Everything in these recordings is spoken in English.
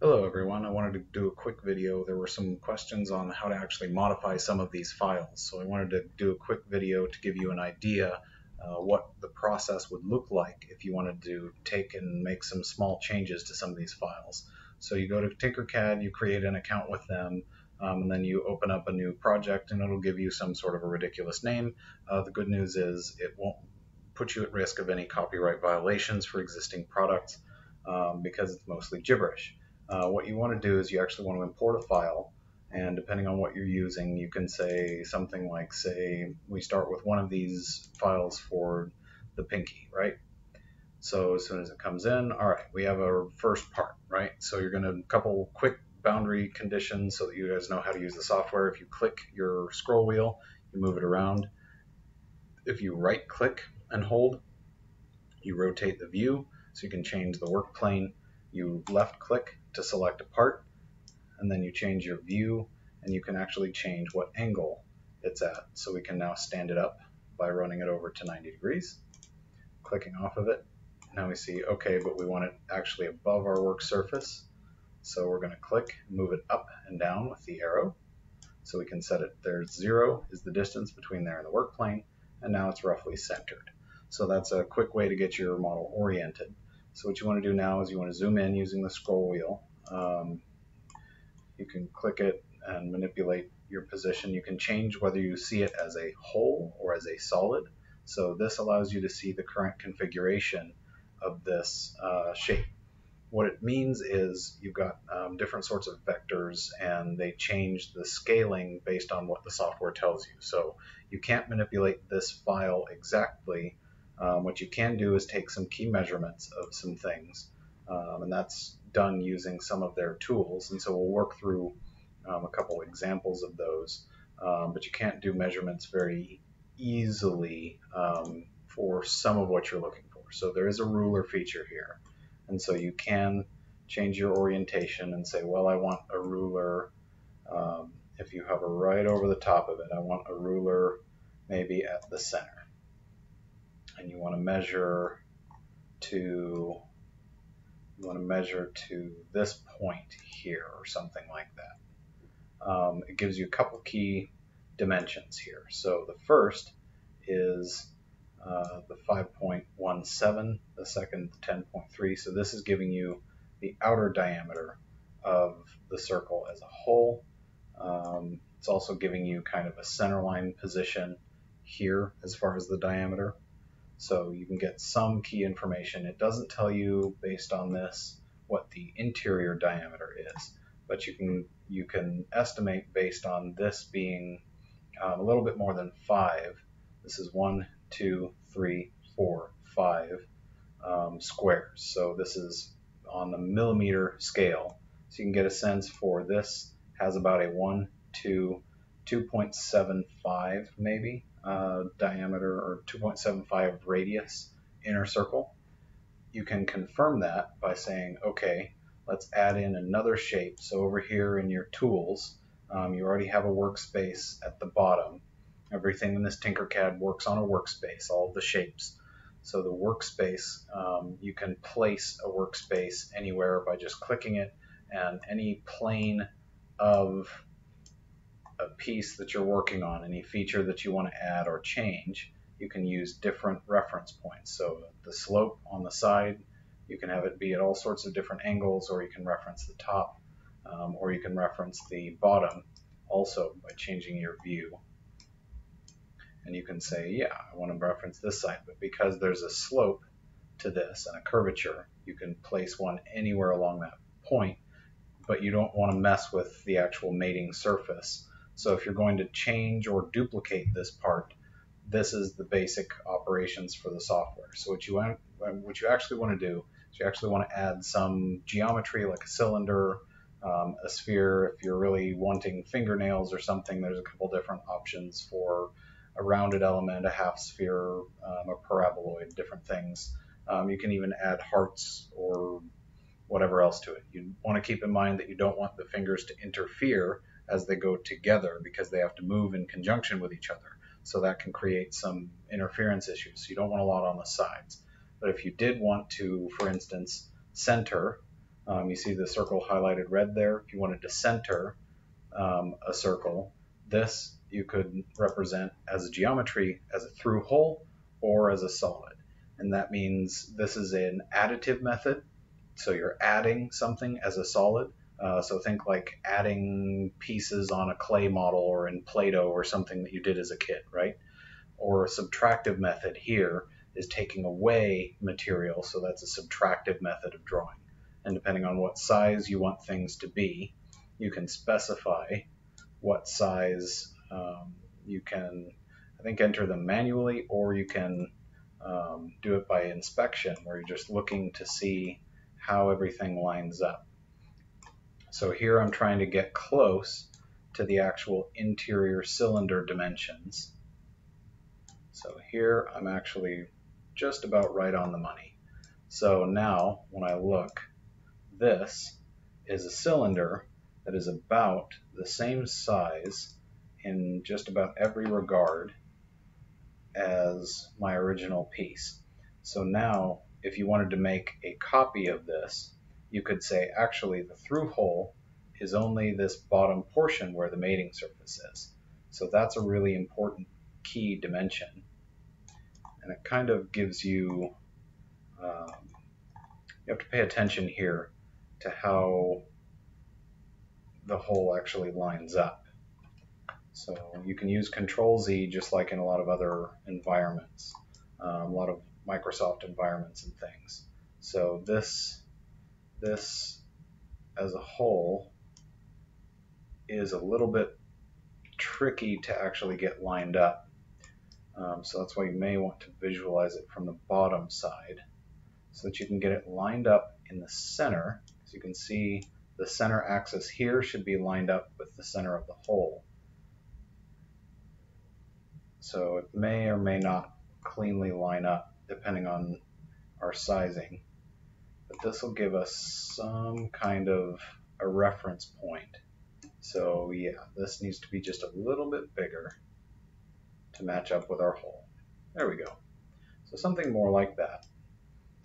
Hello everyone, I wanted to do a quick video. There were some questions on how to actually modify some of these files. So I wanted to do a quick video to give you an idea what the process would look like if you wanted to take and make some small changes to some of these files. So you go to TinkerCAD, you create an account with them, and then you open up a new project and it'll give you some sort of a ridiculous name. The good news is it won't put you at risk of any copyright violations for existing products because it's mostly gibberish. What you want to do is you actually want to import a file, and depending on what you're using, you can say something like, say, we start with one of these files for the pinky, right? So as soon as it comes in, all right, we have our first part, right? So you're going to a couple quick boundary conditions so that you guys know how to use the software. If you click your scroll wheel, you move it around. If you right click and hold, you rotate the view so you can change the work plane. You left click to select a part, and then you change your view, and you can actually change what angle it's at. So we can now stand it up by running it over to 90 degrees, clicking off of it. Now we see, okay, but we want it actually above our work surface. So we're going to click, move it up and down with the arrow. So we can set it, there's 0 is the distance between there and the work plane, and now it's roughly centered. So that's a quick way to get your model oriented. So what you want to do now is you want to zoom in using the scroll wheel. You can click it and manipulate your position. You can change whether you see it as a whole or as a solid. So this allows you to see the current configuration of this shape. What it means is you've got different sorts of vectors, and they change the scaling based on what the software tells you. So you can't manipulate this file exactly. What you can do is take some key measurements of some things, and that's done using some of their tools. And so we'll work through a couple examples of those, but you can't do measurements very easily for some of what you're looking for. So there is a ruler feature here. And so you can change your orientation and say, well, I want a ruler, if you hover right over the top of it, I want a ruler maybe at the center. And you want to measure to this point here or something like that. It gives you a couple key dimensions here. So the first is the 5.17, the second 10.3. So this is giving you the outer diameter of the circle as a whole. It's also giving you kind of a centerline position here as far as the diameter. So you can get some key information. It doesn't tell you based on this what the interior diameter is, but you can estimate based on this being a little bit more than 5. This is 1, 2, 3, 4, 5 squares. So this is on the millimeter scale. So you can get a sense for this has about a 1 to 2.75 maybe diameter, or 2.75 radius inner circle. You can confirm that by saying, okay, let's add in another shape. So over here in your tools, you already have a workspace at the bottom. Everything in this TinkerCAD works on a workspace, all of the shapes. So the workspace, you can place a workspace anywhere by just clicking it, and any plane of a piece that you're working on, any feature that you want to add or change, you can use different reference points. So the slope on the side, you can have it be at all sorts of different angles, or you can reference the top, or you can reference the bottom also by changing your view. And you can say, yeah, I want to reference this side, but because there's a slope to this and a curvature, you can place one anywhere along that point, but you don't want to mess with the actual mating surface. So if you're going to change or duplicate this part, this is the basic operations for the software. So what you actually want to do is you actually want to add some geometry, like a cylinder, a sphere. If you're really wanting fingernails or something, there's a couple different options for a rounded element, a half sphere, a paraboloid, different things. You can even add hearts or whatever else to it. You want to keep in mind that you don't want the fingers to interfere as they go together, because they have to move in conjunction with each other. So that can create some interference issues. So you don't want a lot on the sides. But if you did want to, for instance, center You see the circle highlighted red there. If you wanted to center a circle, this you could represent as a geometry as a through hole or as a solid. And that means this is an additive method. So you're adding something as a solid. So think like adding pieces on a clay model or in Play-Doh or something that you did as a kid, right? Or a subtractive method here is taking away material, so that's a subtractive method of drawing. And depending on what size you want things to be, you can specify what size. You can, I think, enter them manually, or you can do it by inspection, where you're just looking to see how everything lines up. So here I'm trying to get close to the actual interior cylinder dimensions. So here I'm actually just about right on the money. So now when I look, this is a cylinder that is about the same size in just about every regard as my original piece. So now if you wanted to make a copy of this, you could say actually the through hole is only this bottom portion where the mating surface is. So that's a really important key dimension. And it kind of gives you, you have to pay attention here to how the hole actually lines up. So you can use Control-Z just like in a lot of other environments, a lot of Microsoft environments and things. So this as a whole is a little bit tricky to actually get lined up. So that's why you may want to visualize it from the bottom side so that you can get it lined up in the center. So you can see the center axis here should be lined up with the center of the hole. So it may or may not cleanly line up depending on our sizing. But this will give us some kind of a reference point. So yeah, this needs to be just a little bit bigger to match up with our hole. There we go. So something more like that.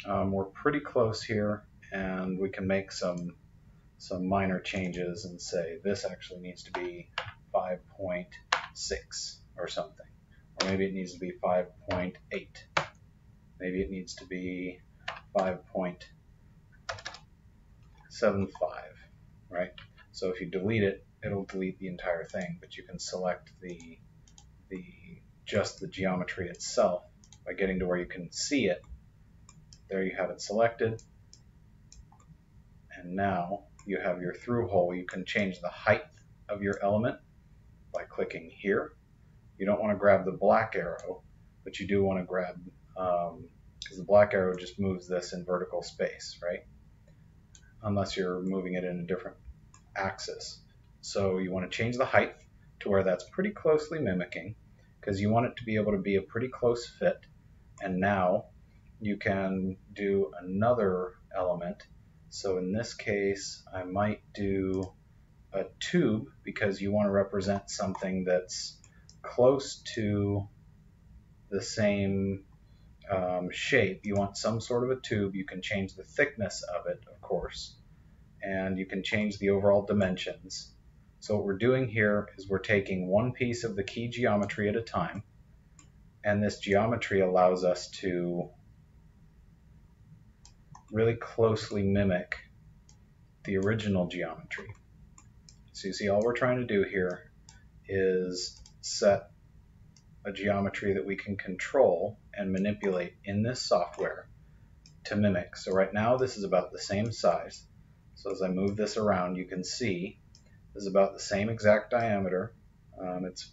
We're pretty close here, and we can make some minor changes and say this actually needs to be 5.6 or something. Or maybe it needs to be 5.8. Maybe it needs to be 5.75, right? So if you delete it, it'll delete the entire thing, but you can select just the geometry itself by getting to where you can see it. There you have it selected. And now you have your through hole. You can change the height of your element by clicking here. You don't want to grab the black arrow, but you do want to grab, because the black arrow just moves this in vertical space, right? Unless you're moving it in a different axis. So you want to change the height to where that's pretty closely mimicking, because you want it to be able to be a pretty close fit. And now you can do another element. So in this case, I might do a tube, because you want to represent something that's close to the same shape. You want some sort of a tube. You can change the thickness of it, of course, and you can change the overall dimensions. So what we're doing here is we're taking one piece of the key geometry at a time, and this geometry allows us to really closely mimic the original geometry. So you see, all we're trying to do here is set a geometry that we can control and manipulate in this software to mimic. So right now this is about the same size. So as I move this around, you can see this is about the same exact diameter. It's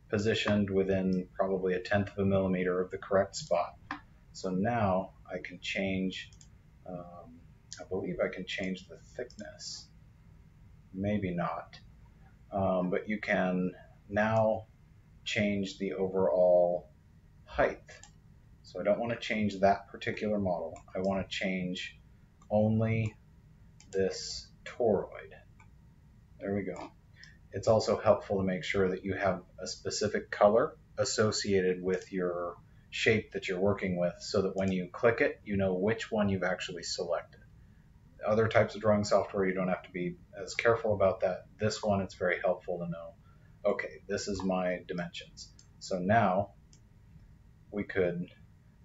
positioned within probably 1/10 of a millimeter of the correct spot. So now I can change, I believe I can change the thickness. Maybe not. But you can now change the overall height. So I don't want to change that particular model. I want to change only this toroid. There we go. It's also helpful to make sure that you have a specific color associated with your shape that you're working with, so that when you click it, you know which one you've actually selected. Other types of drawing software, you don't have to be as careful about that. This one, it's very helpful to know, okay, this is my dimensions. So now we could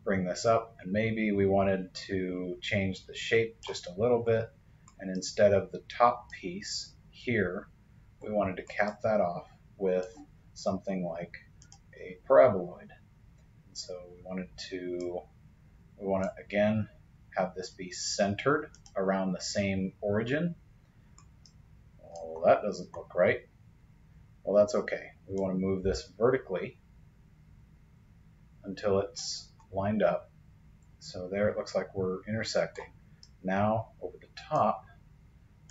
bring this up, and maybe we wanted to change the shape just a little bit, and instead of the top piece here, we wanted to cap that off with something like a paraboloid. So we want to again have this be centered around the same origin. Well, that doesn't look right. Well, that's okay. We want to move this vertically until it's lined up. So there it looks like we're intersecting. Now over the top,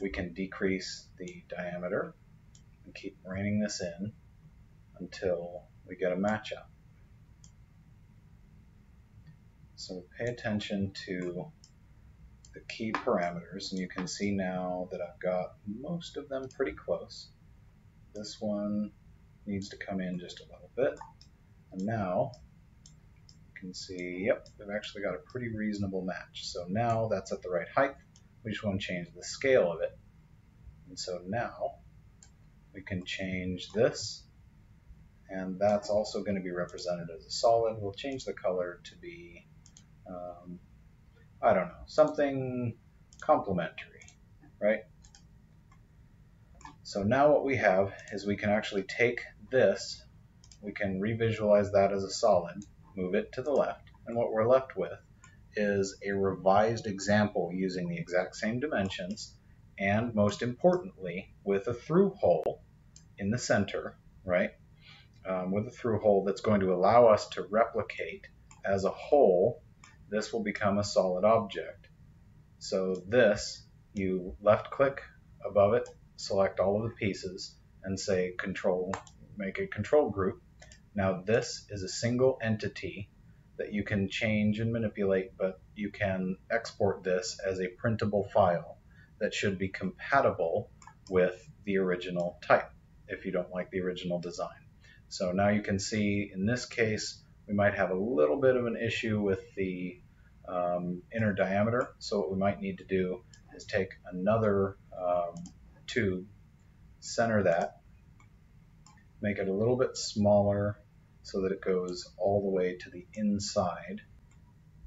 we can decrease the diameter and keep reining this in until we get a matchup. So pay attention to the key parameters, and you can see now that I've got most of them pretty close. This one needs to come in just a little bit, and now you can see, yep, we've actually got a pretty reasonable match. So now that's at the right height. We just want to change the scale of it. And so now we can change this, and that's also going to be represented as a solid. We'll change the color to be, I don't know, something complementary, right? So now what we have is we can actually take this, we can revisualize that as a solid, move it to the left, and what we're left with is a revised example using the exact same dimensions, and most importantly, with a through hole in the center, right? With a through hole that's going to allow us to replicate as a whole. This will become a solid object. So this, you left click above it, select all of the pieces, and say control, make a control group. Now this is a single entity that you can change and manipulate, but you can export this as a printable file that should be compatible with the original type if you don't like the original design. So now you can see in this case we might have a little bit of an issue with the inner diameter. So what we might need to do is take another tube, center that, make it a little bit smaller so that it goes all the way to the inside,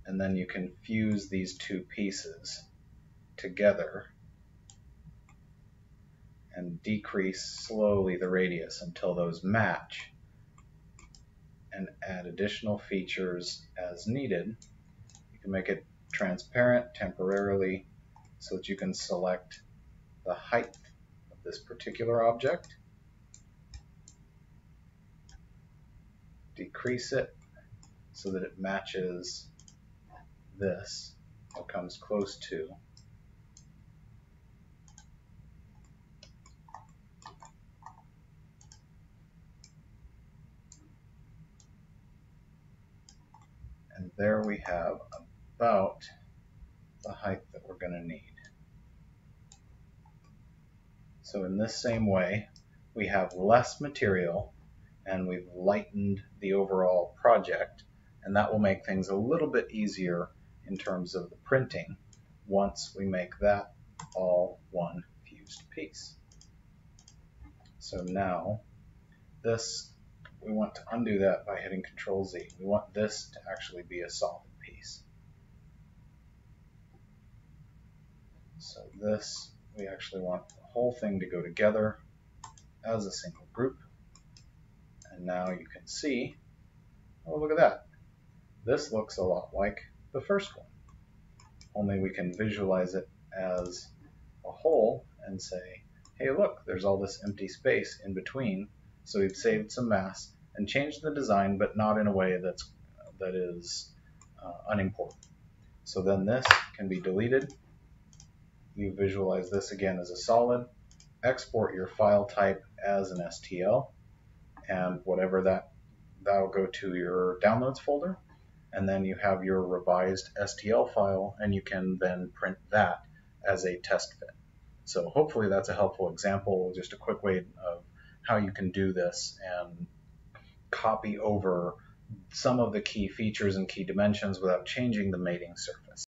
and then you can fuse these two pieces together and decrease slowly the radius until those match, and add additional features as needed. You can make it transparent temporarily so that you can select the height of this particular object, decrease it so that it matches this or comes close to, and there we have about the height that we're going to need. So in this same way, we have less material and we've lightened the overall project, and that will make things a little bit easier in terms of the printing once we make that all one fused piece. So now this, we want to undo that by hitting Control Z. We want this to actually be a solid piece. So this, we actually want the whole thing to go together as a single group. And now you can see, oh, look at that. This looks a lot like the first one, only we can visualize it as a whole and say, hey, look, there's all this empty space in between. So we've saved some mass and changed the design, but not in a way that is unimportant. So then this can be deleted. You visualize this again as a solid, export your file type as an STL, and whatever that'll go to your downloads folder, and then you have your revised STL file, and you can then print that as a test fit. So hopefully that's a helpful example, just a quick way of how you can do this and copy over some of the key features and key dimensions without changing the mating surface.